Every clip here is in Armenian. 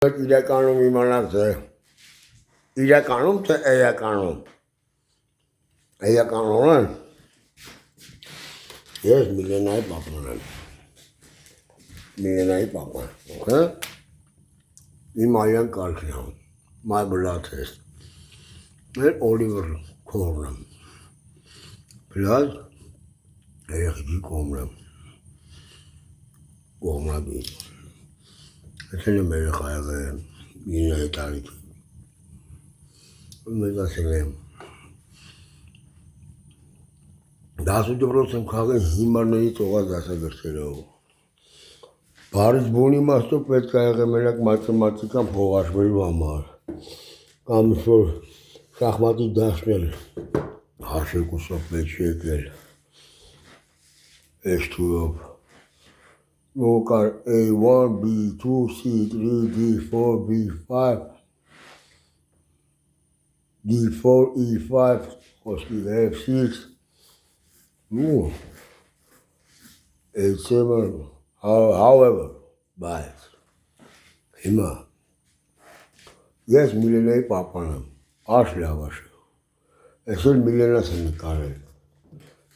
իրականում իմանալ թե իրականում թե էյականում էյականորեն ես միլենայի պապան եմ okay? Իմ այան կարգն եմ my blood test մեր Օլիվեր Քորն եմ plus երեխի կողմնագիր Այսել եմ երեխայեղը ինայի տարիք մեզ ասել եմ 18% եմ քաղել հիմարների ծողած դասագրքերով Բարից բունի մաստով պետք է եղել մենակ մաթեմատիկան փողաշվելու համար կամ ինչ-որ շախմատի դասներ հաշվեկուսով պետք եկել S2-ով Նոկար A1, B2, C3, D4, B5 D4, E5 խոսքի F6 A7 however բայց հիմա ես միլենայի պապան եմ աշ լավաշ ես էլ միլենաս եմ նկարել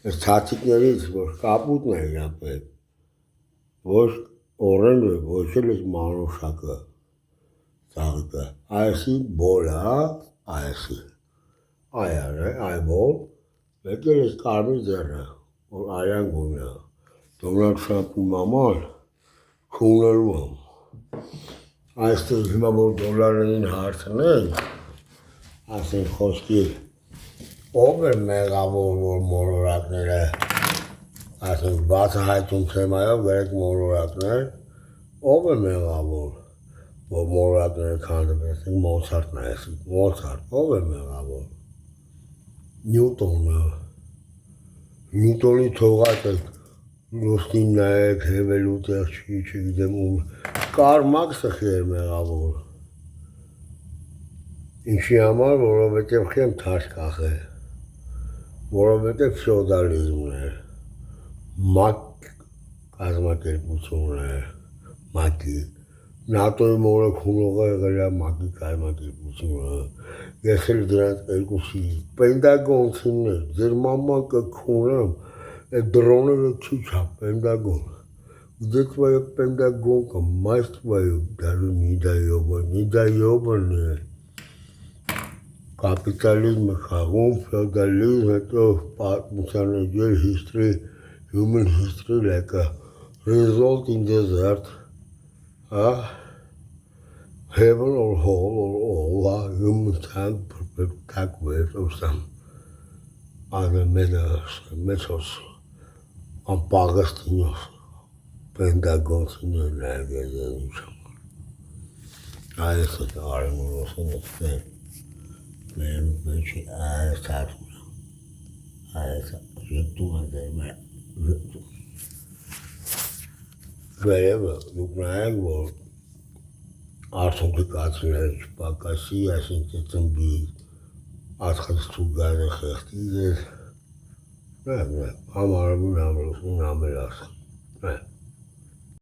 ես ցածիկներից որ կապուտն է իրապետ ոչ օրենը ոչ էլ ես մանուշակը ծաղիկը այսի բոլա այսի այար է այբոլ եկել ես կարմիր ձեռը որ արյան գույնը Դոնալդ Թրամփի մաման քունելու եմ այստեղ հիմա որ դոլարներին հարցնեն ասեն խոսքի ով է մեղավոր որ մոլորակները ասենք բացահայտում թեմայով գրեք մոլորակներ ով է մեղավոր որ մոլորակները քանդվեցին Մոցարտն է ասի Մոցարտ ով է մեղավոր Նյուտոնը Նյուտոնի թողած է Լուսնին նայեք հևելու տեղ չի չգիտեմ ում Կարլ Մաքսը խեր մեղավոր ինչի համար որովհետև խեմ թաշ կախել որովհետև ֆեոդալիզմն էր մակ կազմակերպությունն էր մակի նատոյի մորը քունողը եղել է մակի կազմակերպությունը ես էլ դրանց երկուսի պենտագոնցիններ ձեր մաման կքունեմ այդ դրոները չի չա պենտագոն Где твоя пентагонка, мать твою, даже не даёбаная. Կապիտալիզմը խաղում, ֆեոդալիզմ, հետո պատմության history, human history like a result in desert, heaven or hell or all, human tank, perfect waves or some other methods, Ampagastinios, Pentagons in the I said, Armor in the fair. Which I started. I said, wherever the brand was artificial, Pakasi, I think it can be asked to gather hesties. I'm